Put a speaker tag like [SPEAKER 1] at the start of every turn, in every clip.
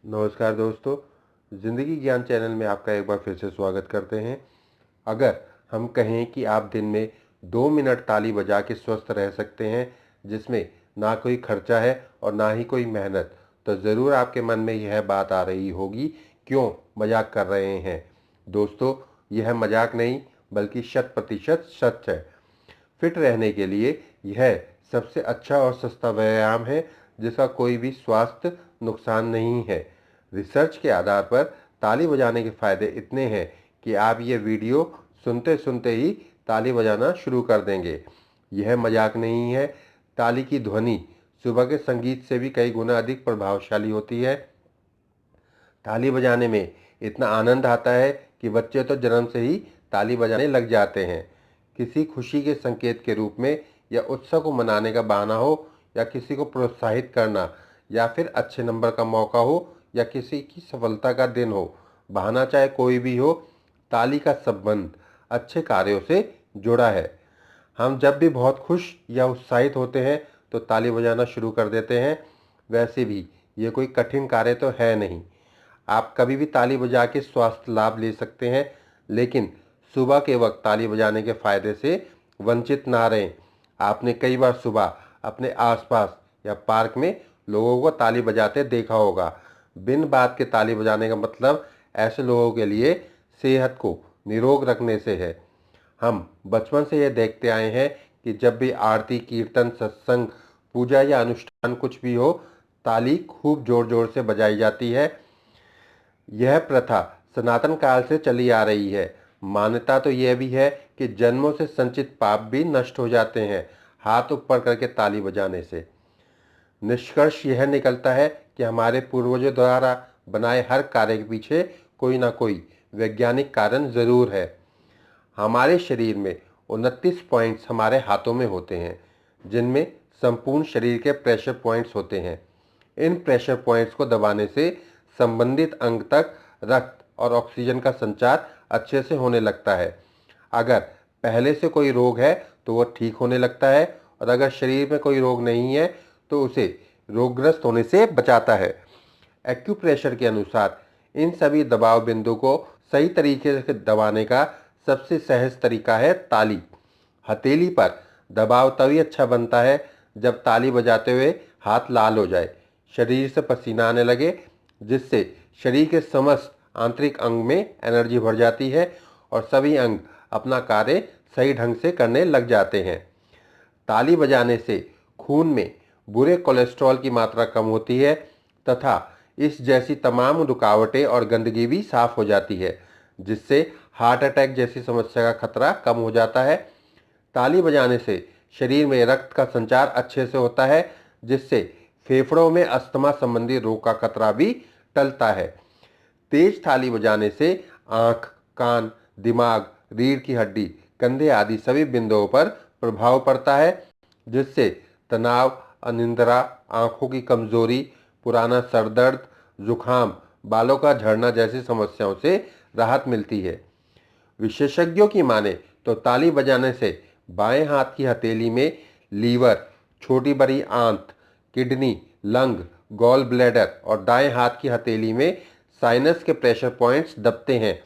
[SPEAKER 1] नमस्कार दोस्तों, ज़िंदगी ज्ञान चैनल में आपका एक बार फिर से स्वागत करते हैं। अगर हम कहें कि आप दिन में 2 मिनट ताली बजा के स्वस्थ रह सकते हैं, जिसमें ना कोई खर्चा है और ना ही कोई मेहनत, तो ज़रूर आपके मन में यह बात आ रही होगी, क्यों मजाक कर रहे हैं। दोस्तों, यह मजाक नहीं बल्कि 100% सच है। फिट रहने के लिए यह सबसे अच्छा और सस्ता व्यायाम है, जिसका कोई भी स्वास्थ्य नुकसान नहीं है। रिसर्च के आधार पर ताली बजाने के फायदे इतने हैं कि आप ये वीडियो सुनते सुनते ही ताली बजाना शुरू कर देंगे। यह मजाक नहीं है। ताली की ध्वनि सुबह के संगीत से भी कई गुना अधिक प्रभावशाली होती है। ताली बजाने में इतना आनंद आता है कि बच्चे तो जन्म से ही ताली बजाने लग जाते हैं। किसी खुशी के संकेत के रूप में, या उत्सव को मनाने का बहाना हो, या किसी को प्रोत्साहित करना, या फिर अच्छे नंबर का मौका हो, या किसी की सफलता का दिन हो, बहाना चाहे कोई भी हो, ताली का संबंध अच्छे कार्यों से जुड़ा है। हम जब भी बहुत खुश या उत्साहित होते हैं तो ताली बजाना शुरू कर देते हैं। वैसे भी ये कोई कठिन कार्य तो है नहीं। आप कभी भी ताली बजा के स्वास्थ्य लाभ ले सकते हैं, लेकिन सुबह के वक्त ताली बजाने के फायदे से वंचित ना रहें। आपने कई बार सुबह अपने आसपास या पार्क में लोगों को ताली बजाते देखा होगा। बिन बात के ताली बजाने का मतलब ऐसे लोगों के लिए सेहत को निरोग रखने से है। हम बचपन से यह देखते आए हैं कि जब भी आरती, कीर्तन, सत्संग, पूजा या अनुष्ठान कुछ भी हो, ताली खूब जोर जोर से बजाई जाती है। यह प्रथा सनातन काल से चली आ रही है। मान्यता तो यह भी है कि जन्मों से संचित पाप भी नष्ट हो जाते हैं हाथ ऊपर करके ताली बजाने से। निष्कर्ष यह निकलता है कि हमारे पूर्वजों द्वारा बनाए हर कार्य के पीछे कोई ना कोई वैज्ञानिक कारण जरूर है। हमारे शरीर में 29 पॉइंट्स हमारे हाथों में होते हैं, जिनमें संपूर्ण शरीर के प्रेशर पॉइंट्स होते हैं। इन प्रेशर पॉइंट्स को दबाने से संबंधित अंग तक रक्त और ऑक्सीजन का संचार अच्छे से होने लगता है। अगर पहले से कोई रोग है तो वह ठीक होने लगता है, और अगर शरीर में कोई रोग नहीं है तो उसे रोगग्रस्त होने से बचाता है। एक्यूप्रेशर के अनुसार इन सभी दबाव बिंदु को सही तरीके से दबाने का सबसे सहज तरीका है ताली। हथेली पर दबाव तभी अच्छा बनता है जब ताली बजाते हुए हाथ लाल हो जाए, शरीर से पसीना आने लगे, जिससे शरीर के समस्त आंतरिक अंग में एनर्जी भर जाती है और सभी अंग अपना कार्य सही ढंग से करने लग जाते हैं। ताली बजाने से खून में बुरे कोलेस्ट्रॉल की मात्रा कम होती है तथा इस जैसी तमाम रुकावटें और गंदगी भी साफ हो जाती है, जिससे हार्ट अटैक जैसी समस्या का खतरा कम हो जाता है। ताली बजाने से शरीर में रक्त का संचार अच्छे से होता है, जिससे फेफड़ों में अस्थमा संबंधी रोग का खतरा भी टलता है। तेज ताली बजाने से आँख, कान, दिमाग, रीढ़ की हड्डी, कंधे आदि सभी बिंदुओं पर प्रभाव पड़ता है, जिससे तनाव, अनिद्रा, आँखों की कमजोरी, पुराना सर दर्द, जुखाम, बालों का झड़ना जैसी समस्याओं से राहत मिलती है। विशेषज्ञों की माने तो ताली बजाने से बाएं हाथ की हथेली में लीवर, छोटी बड़ी आंत, किडनी, लंग, गॉल ब्लैडर, और दाएं हाथ की हथेली में साइनस के प्रेशर पॉइंट्स दबते हैं,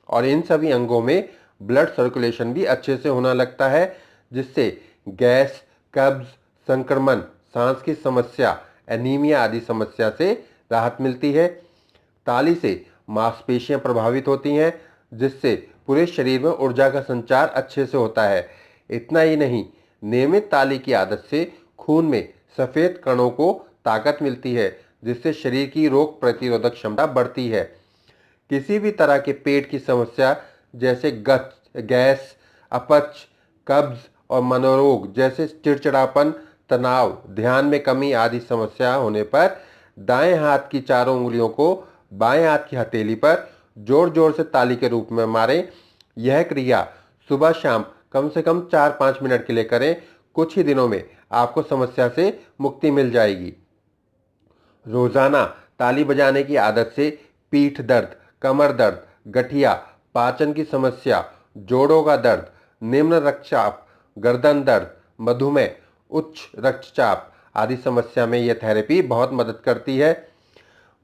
[SPEAKER 1] और इन सभी अंगों में ब्लड सर्कुलेशन भी अच्छे से होना लगता है, जिससे गैस, कब्ज, संक्रमण, सांस की समस्या, एनीमिया आदि समस्या से राहत मिलती है। ताली से मांसपेशियां प्रभावित होती हैं, जिससे पूरे शरीर में ऊर्जा का संचार अच्छे से होता है। इतना ही नहीं, नियमित ताली की आदत से खून में सफ़ेद कणों को ताकत मिलती है, जिससे शरीर की रोग प्रतिरोधक क्षमता बढ़ती है। किसी भी तरह के पेट की समस्या जैसे गैस, अपच, कब्ज और मनोरोग जैसे चिड़चिड़ापन, तनाव, ध्यान में कमी आदि समस्या होने पर दाएं हाथ की चारों उंगलियों को बाएं हाथ की हथेली पर जोर जोर से ताली के रूप में मारें। यह क्रिया सुबह शाम कम से कम 4-5 मिनट के लिए करें। कुछ ही दिनों में आपको समस्या से मुक्ति मिल जाएगी। रोजाना ताली बजाने की आदत से पीठ दर्द, कमर दर्द, गठिया, पाचन की समस्या, जोड़ों का दर्द, निम्न रक्तचाप, गर्दन दर्द, मधुमेह, उच्च रक्तचाप आदि समस्या में यह थेरेपी बहुत मदद करती है।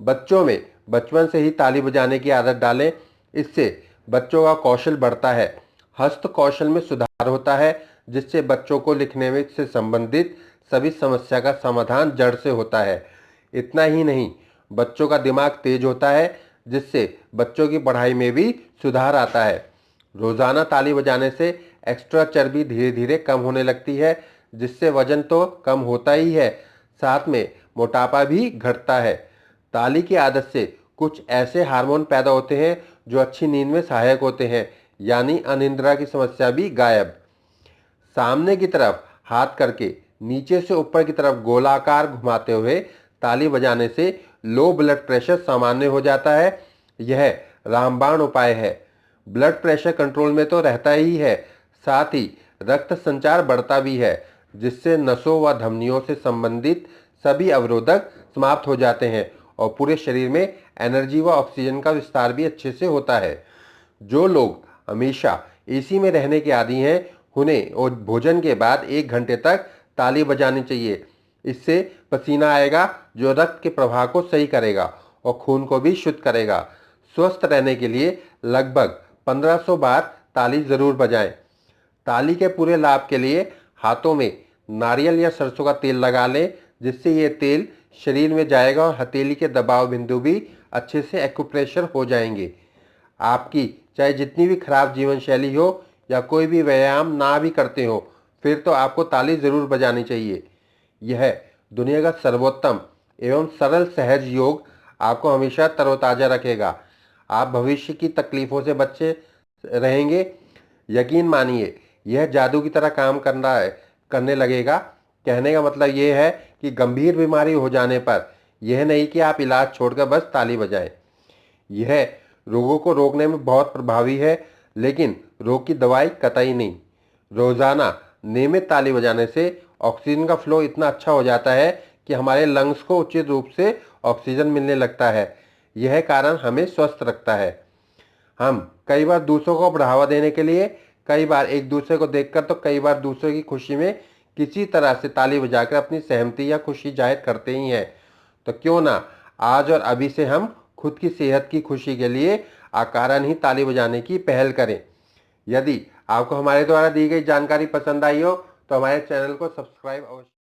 [SPEAKER 1] बच्चों में बचपन से ही ताली बजाने की आदत डालें। इससे बच्चों का कौशल बढ़ता है, हस्त कौशल में सुधार होता है, जिससे बच्चों को लिखने में से संबंधित सभी समस्या का समाधान जड़ से होता है। इतना ही नहीं, बच्चों का दिमाग तेज होता है, जिससे बच्चों की पढ़ाई में भी सुधार आता है। रोजाना ताली बजाने से एक्स्ट्रा चर्बी धीरे धीरे कम होने लगती है, जिससे वजन तो कम होता ही है, साथ में मोटापा भी घटता है। ताली की आदत से कुछ ऐसे हार्मोन पैदा होते हैं जो अच्छी नींद में सहायक होते हैं, यानी अनिद्रा की समस्या भी गायब। सामने की तरफ हाथ करके नीचे से ऊपर की तरफ गोलाकार घुमाते हुए ताली बजाने से लो ब्लड प्रेशर सामान्य हो जाता है। यह रामबाण उपाय है। ब्लड प्रेशर कंट्रोल में तो रहता ही है, साथ ही रक्त संचार बढ़ता भी है, जिससे नसों व धमनियों से संबंधित सभी अवरोधक समाप्त हो जाते हैं और पूरे शरीर में एनर्जी व ऑक्सीजन का विस्तार भी अच्छे से होता है। जो लोग हमेशा एसी में रहने के आदी हैं, उन्हें और भोजन के बाद 1 घंटे तक ताली बजानी चाहिए। इससे पसीना आएगा जो रक्त के प्रवाह को सही करेगा और खून को भी शुद्ध करेगा। स्वस्थ रहने के लिए लगभग 1500 बार ताली जरूर बजाएं। ताली के पूरे लाभ के लिए हाथों में नारियल या सरसों का तेल लगा लें, जिससे ये तेल शरीर में जाएगा और हथेली के दबाव बिंदु भी अच्छे से एक्यूप्रेशर हो जाएंगे। आपकी चाहे जितनी भी खराब जीवन शैली हो या कोई भी व्यायाम ना भी करते हो, फिर तो आपको ताली जरूर बजानी चाहिए। यह दुनिया का सर्वोत्तम एवं सरल सहज योग आपको हमेशा तरोताजा रखेगा। आप भविष्य की तकलीफों से बचे रहेंगे। यकीन मानिए, यह जादू की तरह काम करने लगेगा। कहने का मतलब यह है कि गंभीर बीमारी हो जाने पर यह नहीं कि आप इलाज छोड़कर बस ताली बजाएं। यह रोगों को रोकने में बहुत प्रभावी है, लेकिन रोग की दवाई कतई नहीं। रोजाना नियमित ताली बजाने से ऑक्सीजन का फ्लो इतना अच्छा हो जाता है कि हमारे लंग्स को उचित रूप से ऑक्सीजन मिलने लगता है। यह कारण हमें स्वस्थ रखता है। हम कई बार दूसरों को बढ़ावा देने के लिए, कई बार एक दूसरे को देखकर, तो कई बार दूसरे की खुशी में किसी तरह से ताली बजाकर अपनी सहमति या खुशी जाहिर करते ही हैं। तो क्यों ना आज और अभी से हम खुद की सेहत की खुशी के लिए अकारण ही ताली बजाने की पहल करें। यदि आपको हमारे द्वारा दी गई जानकारी पसंद आई हो तो हमारे चैनल को सब्सक्राइब अवश्य